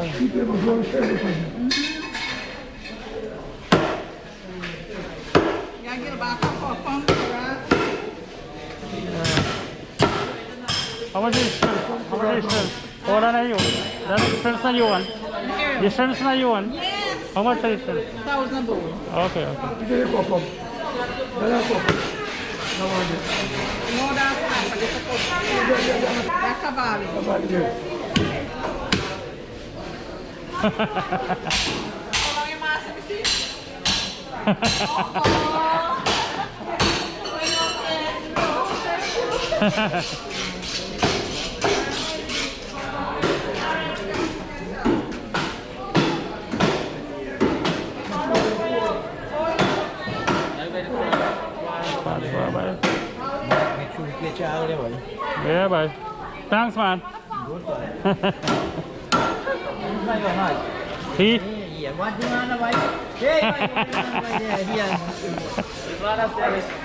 How much is shrimp? How much is shrimp? Hold on, are you? That's shrimp na yuan. The shrimp na yuan. Yes. How much is shrimp? 1,000 bowl. Okay, okay. No, that's not. That's kabali. How long you must have seen? Yeah, bye. Thanks, man. See?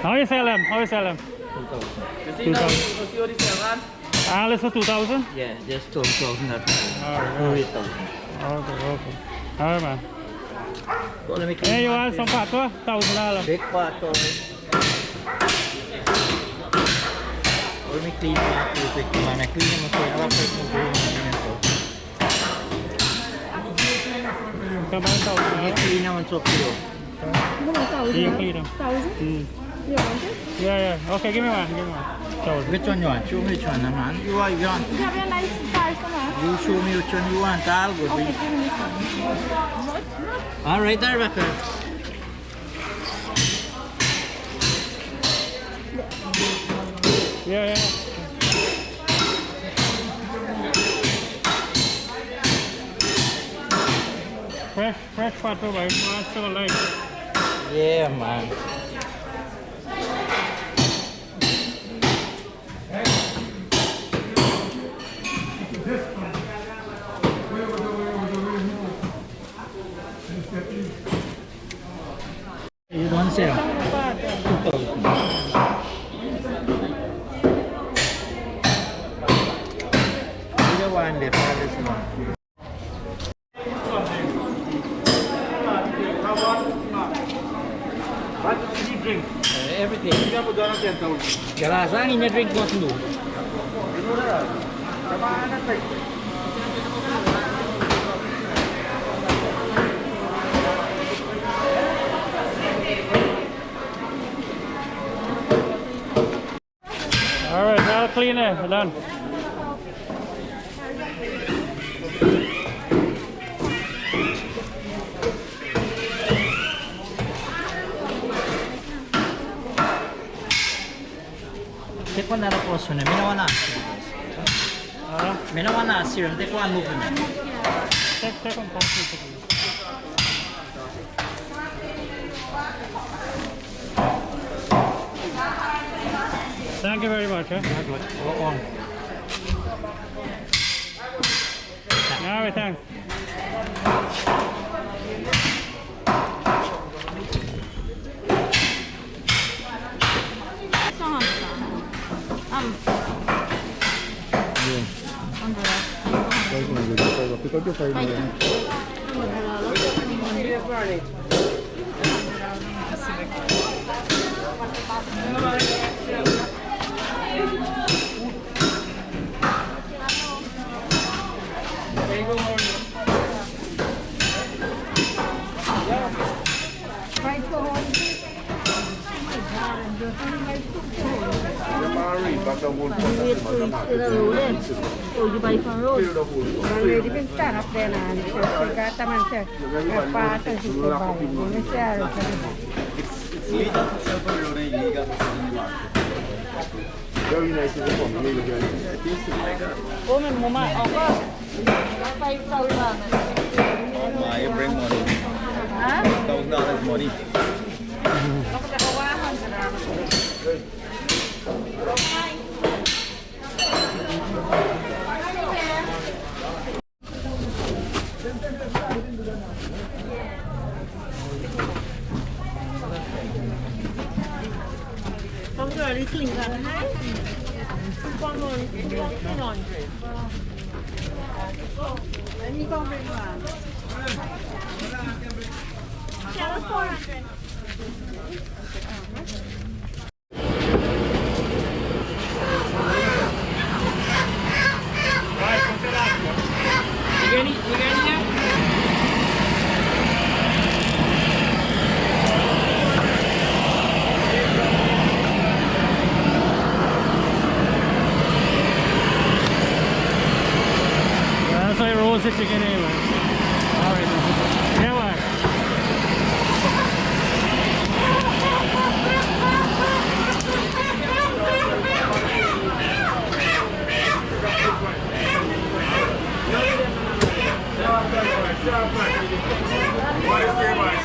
How you sell them? How you sell them? 2,000. Let's go 2,000? Yeah, just 12,000. Okay, okay. Alright, man. Hey, you want some patwa? $1,000. Big patwa. Let me clean up real quick, man. I clean them up. I'll put them Come on, $1,000. clean them on top of you. You clean them. 1,000? You want it? Yeah. Okay, give me one. 1,000. Which one you want? Show me which one, man. You want? You have a nice parcel, man. You show me which one you want. I'll go. Okay, give me this one. All right, there, Rebecca. Yeah. Fresh patwa, right? Still alive. Yeah, man. You don't say 2,000. Either one, they have this one. What do you drink? Everything. Galasan ini drink buat dulu. Alright, now clean it. Done. Take one another portion. Me no wanna. Me no wanna serum. Take one move. Take one portion. Thank you very much. Go on. Alright, thanks. Oh, you buy from road. Already been stand up there now. You got them and say, fast and you buy. You say, it's legal to sell for road and illegal to sell in the market. Very nice to come. oh, my mama, oh, 5,000. Oh, you bring money. Huh? $1,000 money. Không giờ đi chỉnh gần hết. Con rồi, con cái nòn. Let me go bring one. That's like rose chicken anyway. Alright. Yeah, what?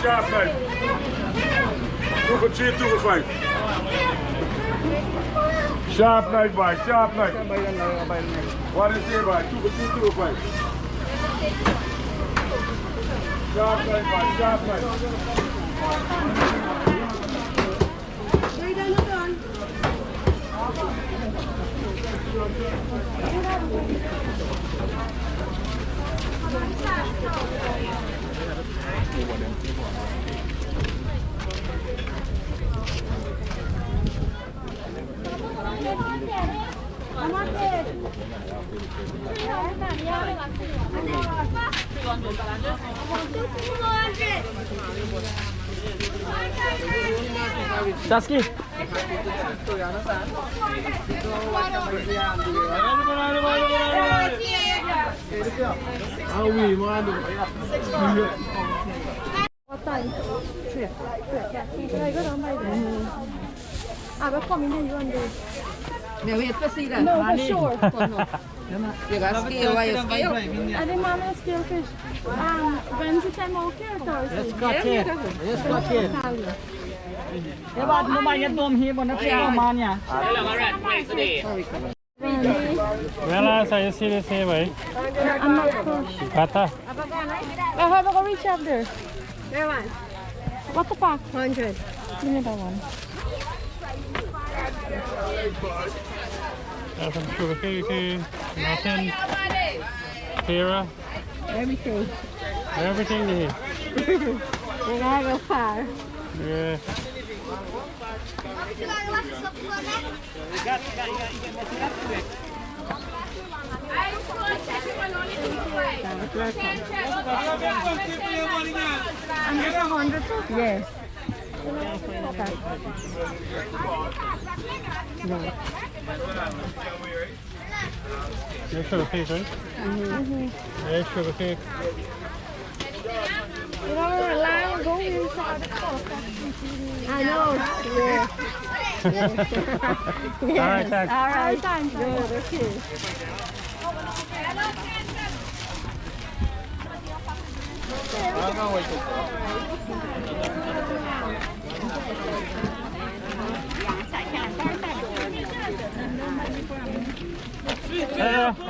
Sharp knife. 2 for 3, 2 for 5. Sharp knife, boy. Sharp knife. What is it, boy? 2 for 3, 2 for 5. Sharp knife, boy. Sharp knife. Saski. What time? 3. I go down by there. I will come in here one day. May wait for see that. No, for sure. You got scale, why you scale? I didn't want to scale fish. Wednesday time out here, Thursday. Yes, got it. Yes, got it. Cái bạn mua bài nhất tôm hi bọn nó chơi mà nha. Well, so you see this here, boy. I'm not sure. Patwa. I have to go reach up there. There one. What the pack? 100. Give me that one. Got some sugar cake, nothing. Pera. Everything. Everything here. We're gonna go far. Yeah. And this 100 too? Yes. Your sugar cake, right? Yeah, sugar cake. You know, we're lying, go inside the coast. I know. Yeah. All right, thanks. All right, thanks. Good, okay.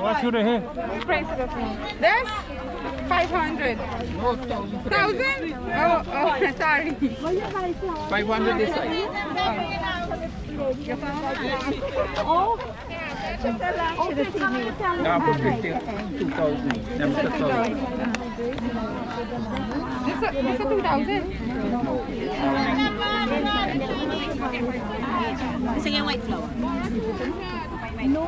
What should I hear? This? 500. 1,000? Oh, sorry. 500 this side. Oh. Should have seen me. Now put 2,000. This is 2,000. It's again white flour. No,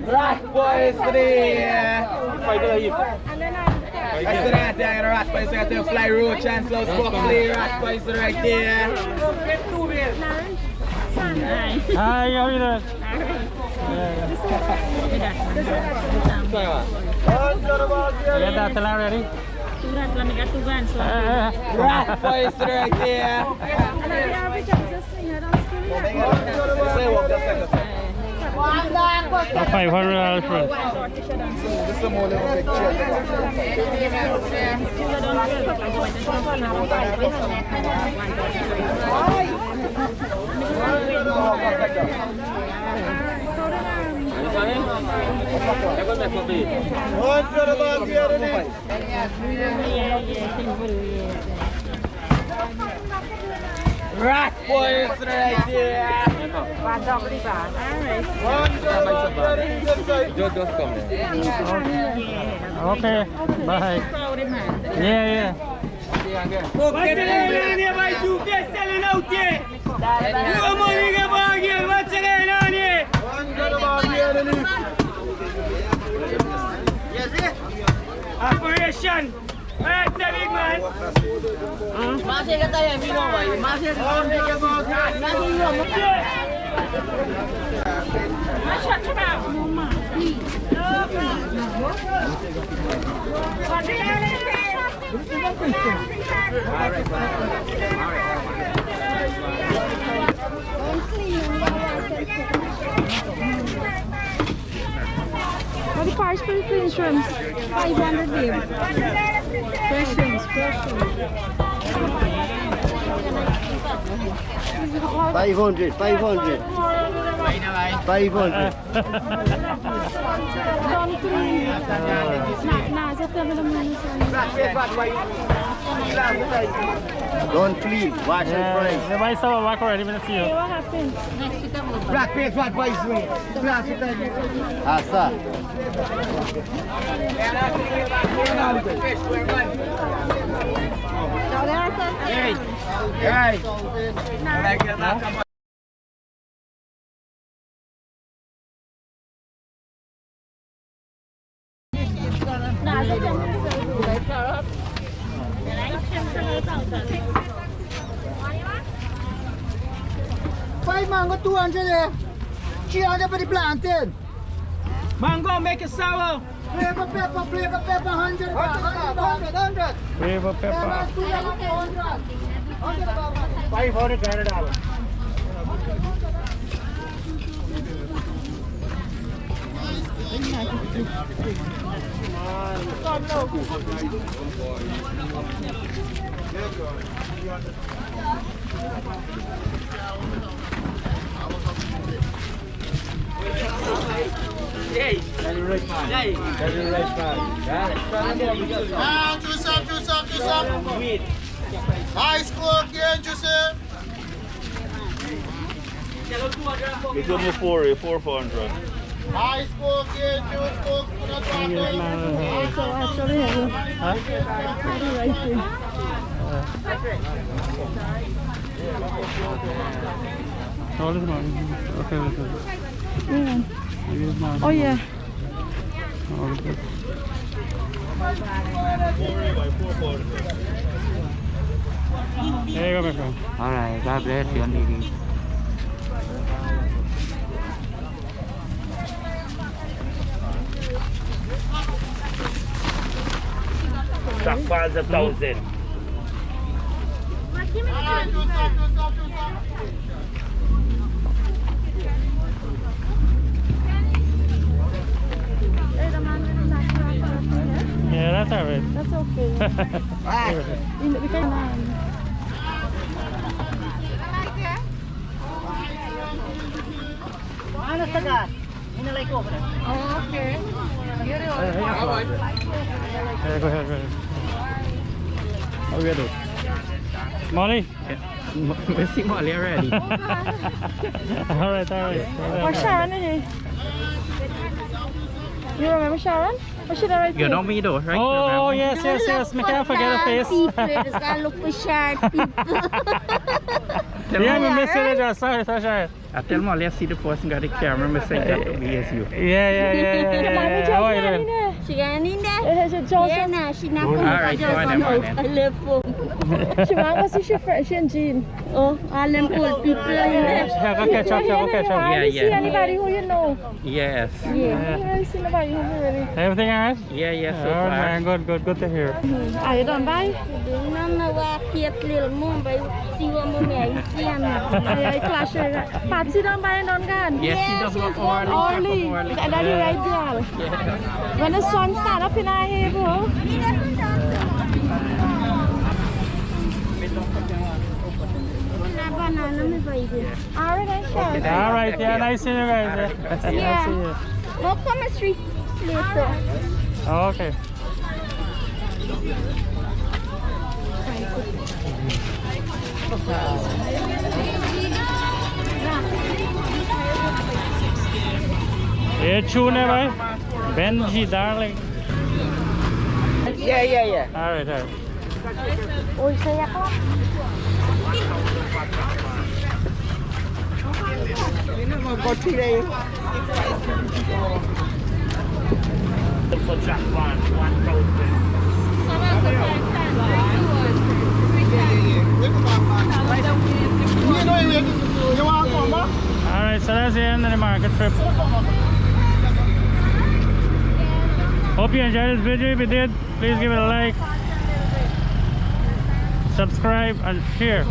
Rat boys today. I said that there, rat boys got to fly road chance, let's go play rat boys right there. Hi, how are you doing? You got that already? Rat boys right there. $500 friend. This is more than a Rat boys right here. One double bar. Alright. Just come there. Okay. Bye. Yeah. Okay, by two guys selling out here. No money get bargain. What's going on here? Operation. Right, the big man. What the price for the clean shrimps? 500 babe. Fresh shrimps, fresh shrimps. 500, 500. 500. Don't clean. Nah, just tell me the money. Don't clean, wash and fry. They buy some back already, but see you. Okay, what happened? Black face, what boys doing? Asa. Hey. Nah, just tell me the mango 200 there. 300 for the plantain. Mango, make it sour. Flavor pepper, 100. 100. Flavor pepper. 500 Canada. Ice cold again, Joseph. It's only 400. Ice cold again, juice cold. Actually, All is mine. Okay, Oh yeah. All is good. There you go, my friend. Alright, God bless you, Nidhi. That was 1,000. Yeah, that's all right. That's okay. We can Ano taga? Inalay ko ba? Oh, okay. Yeah, go ahead. How we gonna do? Molly? We see Molly already. all right. Oh, Sharon, is you remember Sharon? Was she the right You know me though, right? Oh, Remember? yes. Me can't forget her face. Just gotta look for sharp people. Yeah, we missed it just. Sorry. I tell Molly I see the person got the camera, me say that to me as you. Yeah. How are you doing? She got in there? Yeah, nah, she not going Alright, to go on then, man. I live for. She wants to see she and Jean. Oh, all them old people in there. Yeah, go catch up. I see anybody who you know. Yes. Yeah, I see nobody who you really. Everything alright? Yeah, so Oh far. man, good to hear. Are you done by? None of our kids little mom by see what mom I see and I clash her. Patsy done by and done gone. Yes, she does work Early. And then you right there. When the sun stand up in our hair, bro. banana me baby. Alright, yeah, nice seeing you guys. Nice to see you. We'll come a street later. Oh, okay. Tune bhai. Benji, darling. Yeah. Alright. Uy, saya ko. For Japan, 1,000. Alright, so that's the end of the market trip. Hope you enjoyed this video. If you did, please give it a like, subscribe, and share.